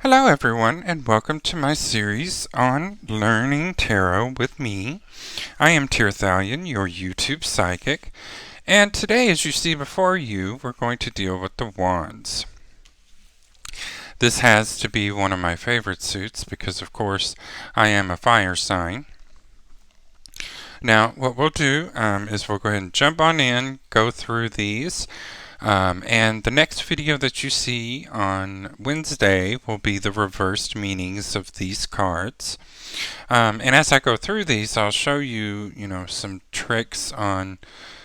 Hello everyone, and welcome to my series on Learning Tarot with me. I am Tirthalion, your YouTube psychic, and today, as you see before you, we're going to deal with the Wands. This has to be one of my favorite suits because, of course, I am a fire sign. Now, what we'll do is we'll go ahead and jump on in, go through these. And the next video that you see on Wednesday will be the reversed meanings of these cards. And as I go through these, I'll show you, some tricks on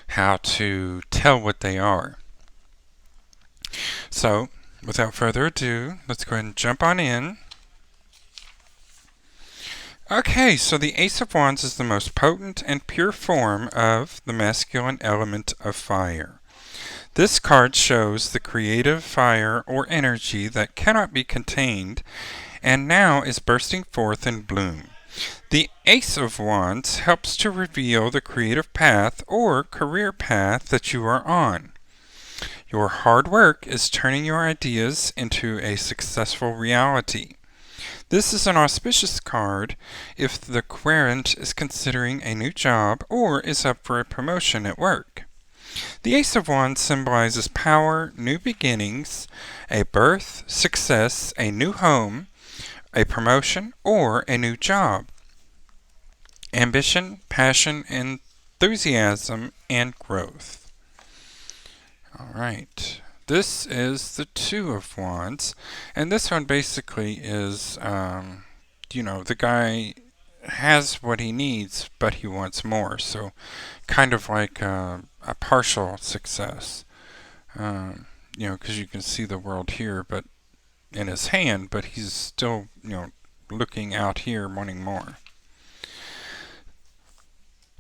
how to tell what they are. So, without further ado, let's go ahead and jump on in. Okay, so the Ace of Wands is the most potent and pure form of the masculine element of fire. This card shows the creative fire or energy that cannot be contained and now is bursting forth in bloom. The Ace of Wands helps to reveal the creative path or career path that you are on. Your hard work is turning your ideas into a successful reality. This is an auspicious card if the querent is considering a new job or is up for a promotion at work. The Ace of Wands symbolizes power, new beginnings, a birth, success, a new home, a promotion, or a new job. Ambition, passion, enthusiasm, and growth. Alright, this is the Two of Wands, and this one basically is, the guy has what he needs, but he wants more, so kind of like a partial success, because you can see the world here, but in his hand, but he's still, looking out here, wanting more.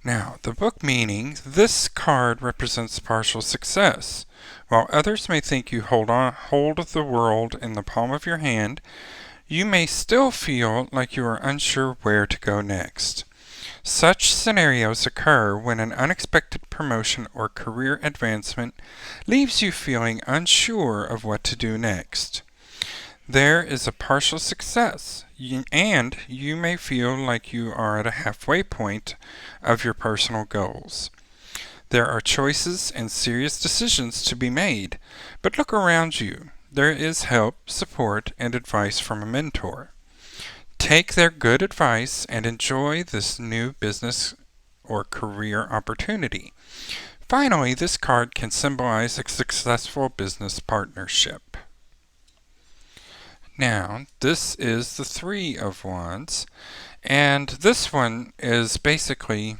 Now, the book meaning, this card represents partial success. While others may think you hold of the world in the palm of your hand, you may still feel like you are unsure where to go next. Such scenarios occur when an unexpected promotion or career advancement leaves you feeling unsure of what to do next. There is a partial success, and you may feel like you are at a halfway point of your personal goals. There are choices and serious decisions to be made, but look around you. There is help, support, and advice from a mentor. Take their good advice and enjoy this new business or career opportunity. Finally, this card can symbolize a successful business partnership. Now, this is the Three of Wands, and this one is basically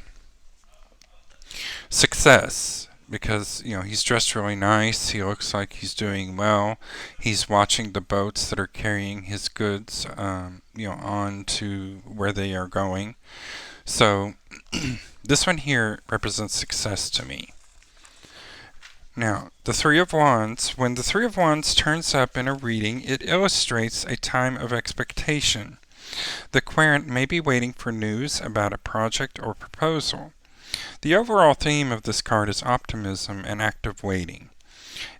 success. Because, he's dressed really nice, he looks like he's doing well, he's watching the boats that are carrying his goods, on to where they are going. So, this one here represents success to me. Now, the Three of Wands, when the Three of Wands turns up in a reading, it illustrates a time of expectation. The querent may be waiting for news about a project or proposal. The overall theme of this card is optimism and active waiting.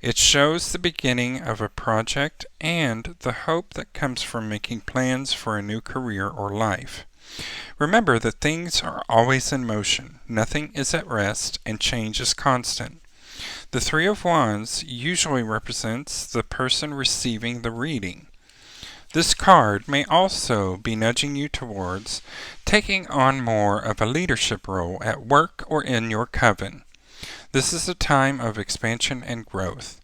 It shows the beginning of a project and the hope that comes from making plans for a new career or life. Remember that things are always in motion, nothing is at rest, and change is constant. The Three of Wands usually represents the person receiving the reading. This card may also be nudging you towards taking on more of a leadership role at work or in your coven. This is a time of expansion and growth.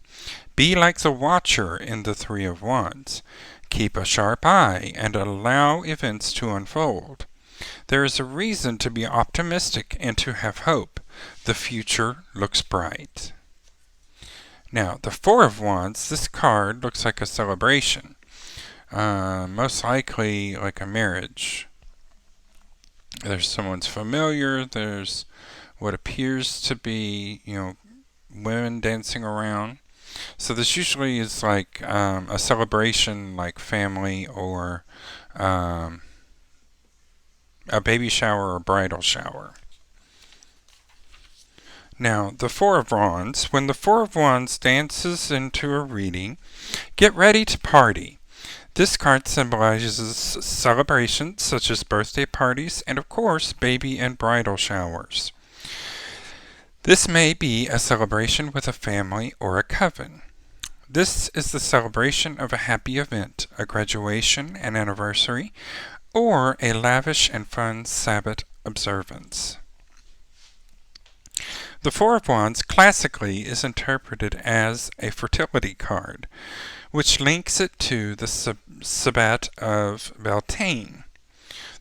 Be like the Watcher in the Three of Wands. Keep a sharp eye and allow events to unfold. There is a reason to be optimistic and to have hope. The future looks bright. Now, the Four of Wands, this card looks like a celebration. Most likely like a marriage. There's someone's familiar, there's what appears to be, women dancing around. So this usually is like a celebration like family or a baby shower or bridal shower. Now, the Four of Wands. When the Four of Wands dances into a reading, get ready to party. This card symbolizes celebrations such as birthday parties and, of course, baby and bridal showers. This may be a celebration with a family or a coven. This is the celebration of a happy event, a graduation, an anniversary, or a lavish and fun Sabbath observance. The Four of Wands classically is interpreted as a fertility card, which links it to the Sabbat of Beltane.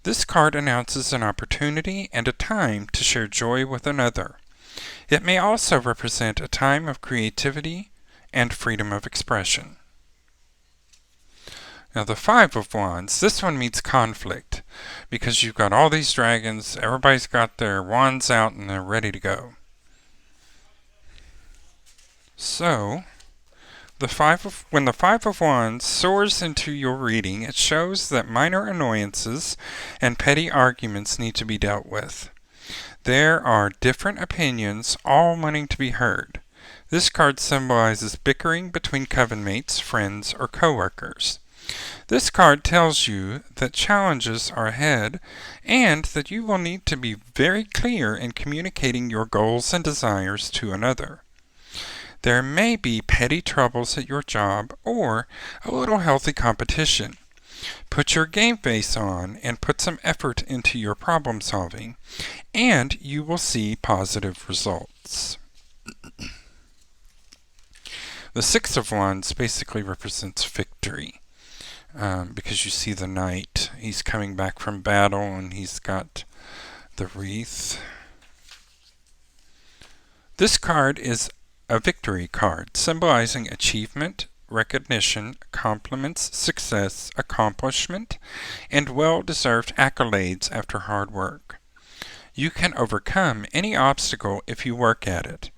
This card announces an opportunity and a time to share joy with another. It may also represent a time of creativity and freedom of expression. Now the Five of Wands, this one means conflict, because you've got all these dragons, everybody's got their wands out and they're ready to go. So, when the Five of Wands soars into your reading, it shows that minor annoyances and petty arguments need to be dealt with. There are different opinions, all wanting to be heard. This card symbolizes bickering between coven mates, friends, or coworkers. This card tells you that challenges are ahead and that you will need to be very clear in communicating your goals and desires to another. There may be petty troubles at your job or a little healthy competition. Put your game face on and put some effort into your problem solving, and you will see positive results. The Six of Wands basically represents victory, because you see the knight. He's coming back from battle and he's got the wreath. This card is a victory card, symbolizing achievement, recognition, compliments, success, accomplishment, and well-deserved accolades after hard work. You can overcome any obstacle if you work at it.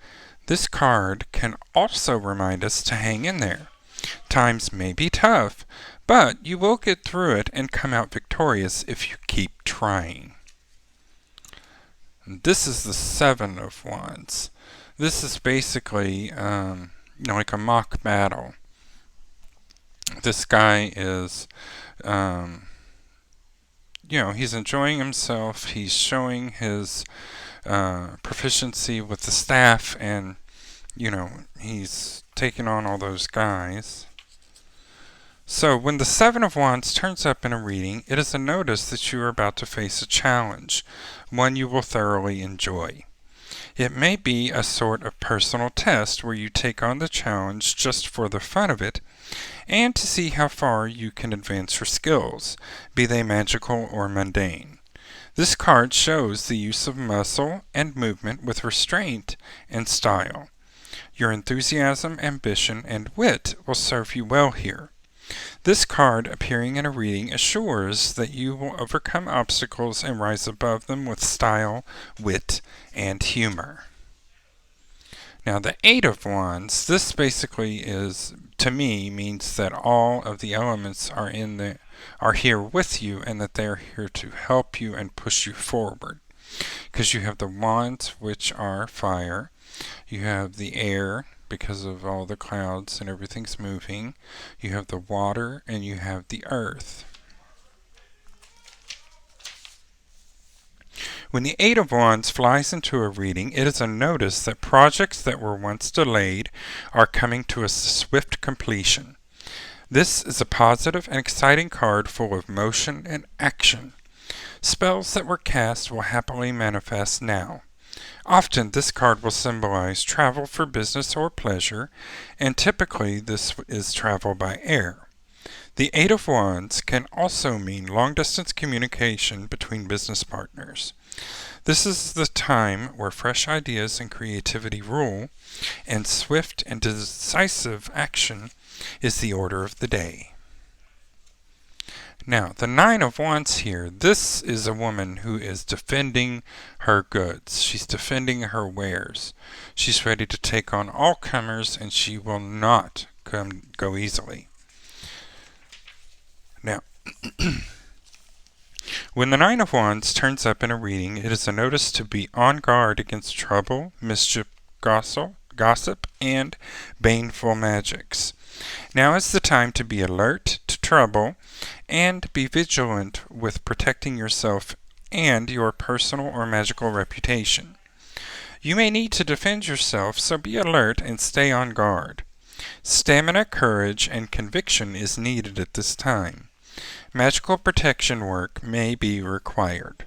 This card can also remind us to hang in there. Times may be tough, but you will get through it and come out victorious if you keep trying. This is the Seven of Wands. This is basically like a mock battle. This guy is, he's enjoying himself. He's showing his proficiency with the staff, and, he's taking on all those guys. So when the Seven of Wands turns up in a reading, it is a notice that you are about to face a challenge, one you will thoroughly enjoy. It may be a sort of personal test where you take on the challenge just for the fun of it and to see how far you can advance your skills, be they magical or mundane. This card shows the use of muscle and movement with restraint and style. Your enthusiasm, ambition, and wit will serve you well here. This card appearing in a reading assures that you will overcome obstacles and rise above them with style, wit, and humor. Now the Eight of Wands, this basically is, to me, means that all of the elements are here with you, and that they are here to help you and push you forward. Because you have the wands, which are fire. You have the air, because of all the clouds and everything's moving. You have the water, and you have the earth. When the Eight of Wands flies into a reading, it is a notice that projects that were once delayed are coming to a swift completion. This is a positive and exciting card full of motion and action. Spells that were cast will happily manifest now. Often this card will symbolize travel for business or pleasure, and typically this is travel by air. The Eight of Wands can also mean long-distance communication between business partners. This is the time where fresh ideas and creativity rule, and swift and decisive action is the order of the day. Now, the Nine of Wands here, this is a woman who is defending her goods. She's defending her wares. She's ready to take on all comers, and she will not go easily. Now, when the Nine of Wands turns up in a reading, it is a notice to be on guard against trouble, mischief, gossip, and baneful magics. Now is the time to be alert, to trouble, and be vigilant with protecting yourself and your personal or magical reputation. You may need to defend yourself, so be alert and stay on guard. Stamina, courage, and conviction is needed at this time. Magical protection work may be required.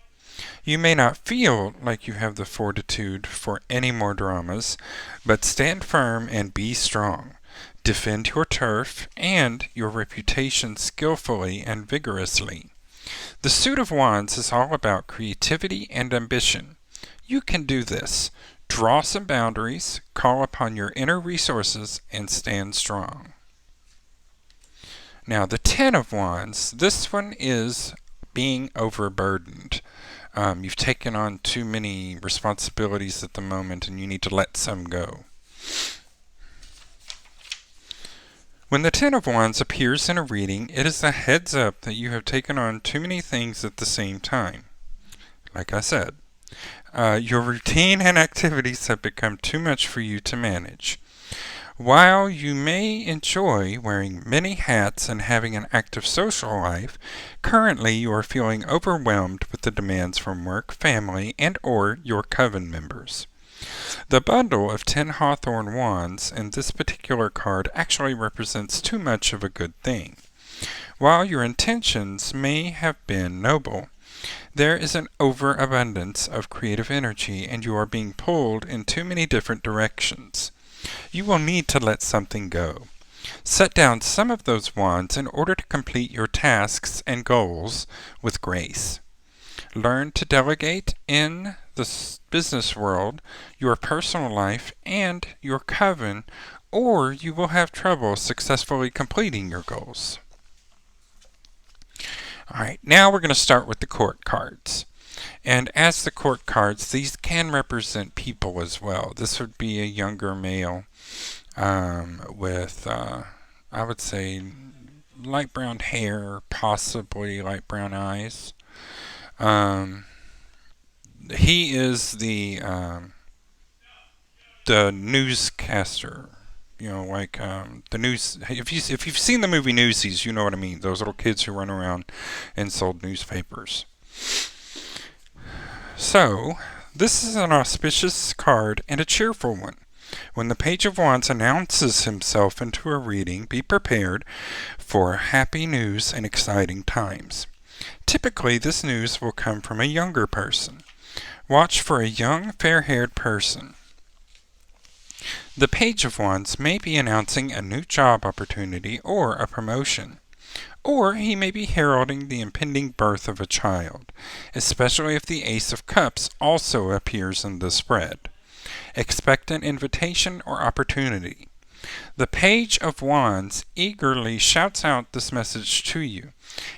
You may not feel like you have the fortitude for any more dramas, but stand firm and be strong. Defend your turf and your reputation skillfully and vigorously. The Suit of Wands is all about creativity and ambition. You can do this. Draw some boundaries, call upon your inner resources, and stand strong. Now, the Ten of Wands, this one is being overburdened. You've taken on too many responsibilities at the moment, and you need to let some go. When the Ten of Wands appears in a reading, it is a heads up that you have taken on too many things at the same time. Like I said, your routine and activities have become too much for you to manage. While you may enjoy wearing many hats and having an active social life, currently you are feeling overwhelmed with the demands from work, family, and or your coven members. The bundle of 10 Hawthorn Wands in this particular card actually represents too much of a good thing. While your intentions may have been noble, there is an overabundance of creative energy and you are being pulled in too many different directions. You will need to let something go. Set down some of those wands in order to complete your tasks and goals with grace. Learn to delegate in the business world, your personal life, and your coven, or you will have trouble successfully completing your goals. Alright, now we're going to start with the court cards. And as the court cards, these can represent people as well. This would be a younger male with, I would say, light brown hair, possibly light brown eyes. He is the newscaster. You know, like the news. If you've seen the movie Newsies, you know what I mean. Those little kids who run around and sold newspapers. So, this is an auspicious card and a cheerful one. When the Page of Wands announces himself into a reading, be prepared for happy news and exciting times. Typically, this news will come from a younger person. Watch for a young, fair-haired person. The Page of Wands may be announcing a new job opportunity or a promotion. Or he may be heralding the impending birth of a child, especially if the Ace of Cups also appears in the spread. Expect an invitation or opportunity. The Page of Wands eagerly shouts out this message to you.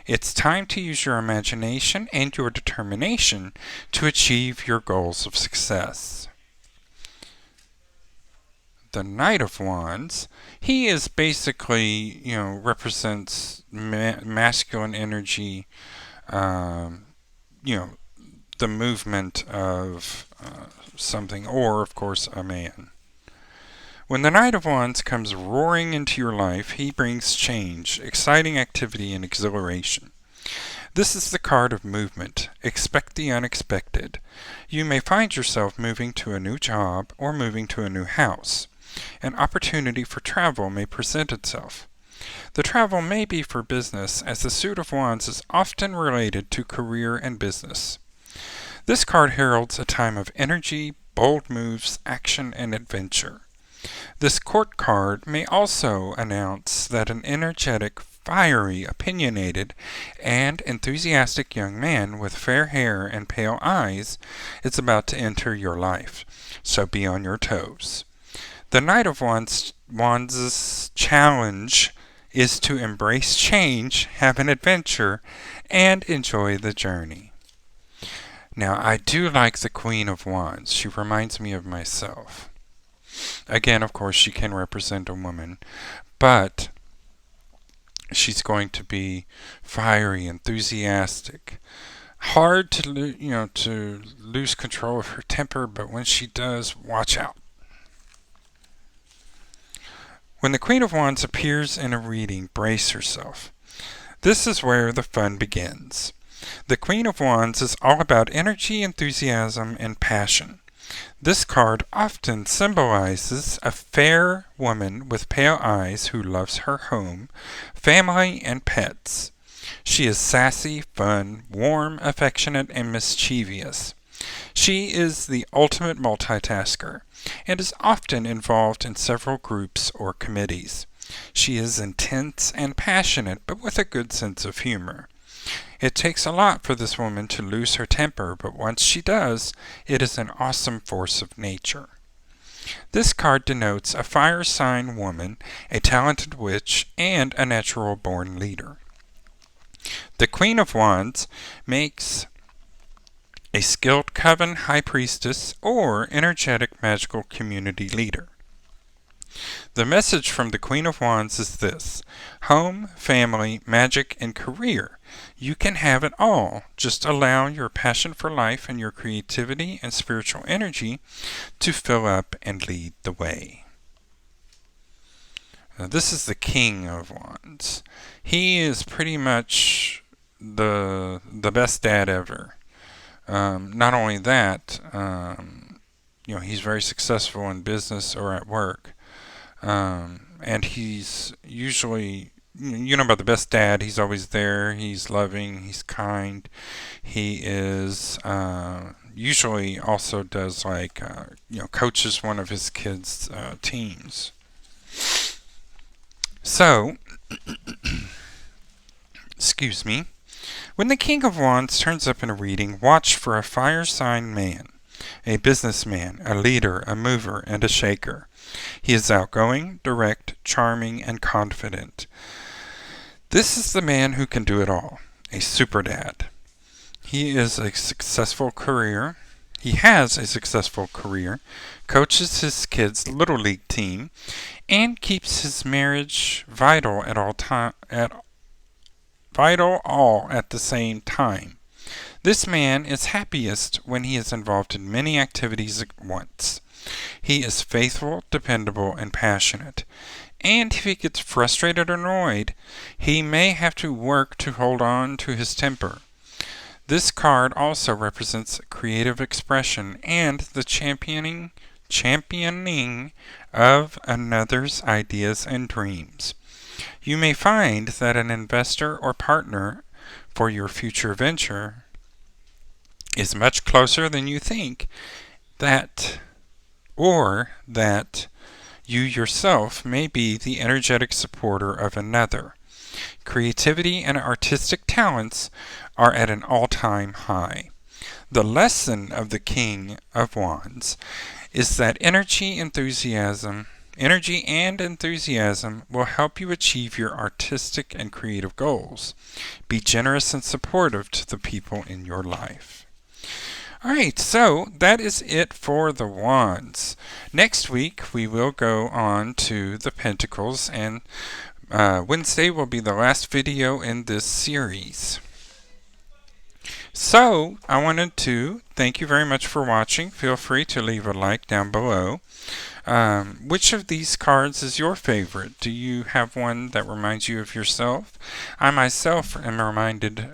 It's time to use your imagination and your determination to achieve your goals of success. The Knight of Wands, he is basically, represents masculine energy, the movement of something, or, of course, a man. When the Knight of Wands comes roaring into your life, he brings change, exciting activity, and exhilaration. This is the card of movement. Expect the unexpected. You may find yourself moving to a new job or moving to a new house. An opportunity for travel may present itself. The travel may be for business, as the Suit of Wands is often related to career and business. This card heralds a time of energy, bold moves, action, and adventure. This court card may also announce that an energetic, fiery, opinionated, and enthusiastic young man with fair hair and pale eyes is about to enter your life, so be on your toes. The Knight of Wands' challenge is to embrace change, have an adventure, and enjoy the journey. Now, I do like the Queen of Wands. She reminds me of myself. Again, of course, she can represent a woman, but she's going to be fiery, enthusiastic, hard to lose control of her temper, but when she does, watch out. When the Queen of Wands appears in a reading, brace yourself. This is where the fun begins. The Queen of Wands is all about energy, enthusiasm, and passion. This card often symbolizes a fair woman with pale eyes who loves her home, family, and pets. She is sassy, fun, warm, affectionate, and mischievous. She is the ultimate multitasker and is often involved in several groups or committees. She is intense and passionate, but with a good sense of humor. It takes a lot for this woman to lose her temper, but once she does, it is an awesome force of nature. This card denotes a fire sign woman, a talented witch, and a natural-born leader. The Queen of Wands makes a skilled coven high priestess or energetic magical community leader. The message from the Queen of Wands is this: home, family, magic, and career. You can have it all. Just allow your passion for life and your creativity and spiritual energy to fill up and lead the way. Now, this is the King of Wands. He is pretty much the best dad ever. Not only that, he's very successful in business or at work. And he's usually, about the best dad, he's always there, he's loving, he's kind, he is, usually also does coaches one of his kids' teams. So, excuse me, when the King of Wands turns up in a reading, watch for a fire sign man, a businessman, a leader, a mover, and a shaker. He is outgoing, direct, charming, and confident. This is the man who can do it all, a super dad. He has a successful career, coaches his kids' little league team, and keeps his marriage vital all at the same time. This man is happiest when he is involved in many activities at once. He is faithful, dependable, and passionate. And if he gets frustrated or annoyed, he may have to work to hold on to his temper. This card also represents creative expression and the championing of another's ideas and dreams. You may find that an investor or partner for your future venture is much closer than you think, that you yourself may be the energetic supporter of another. Creativity and artistic talents are at an all-time high. The lesson of the King of Wands is that energy and enthusiasm will help you achieve your artistic and creative goals. Be generous and supportive to the people in your life. Alright, so that is it for the Wands. Next week we will go on to the Pentacles, and Wednesday will be the last video in this series. So, I wanted to thank you very much for watching. Feel free to leave a like down below. Which of these cards is your favorite? Do you have one that reminds you of yourself? I myself am reminded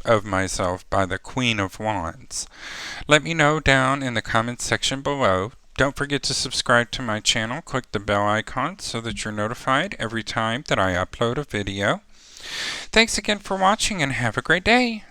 of myself by the Queen of Wands. Let me know down in the comments section below. Don't forget to subscribe to my channel. Click the bell icon so that you're notified every time that I upload a video. Thanks again for watching and have a great day.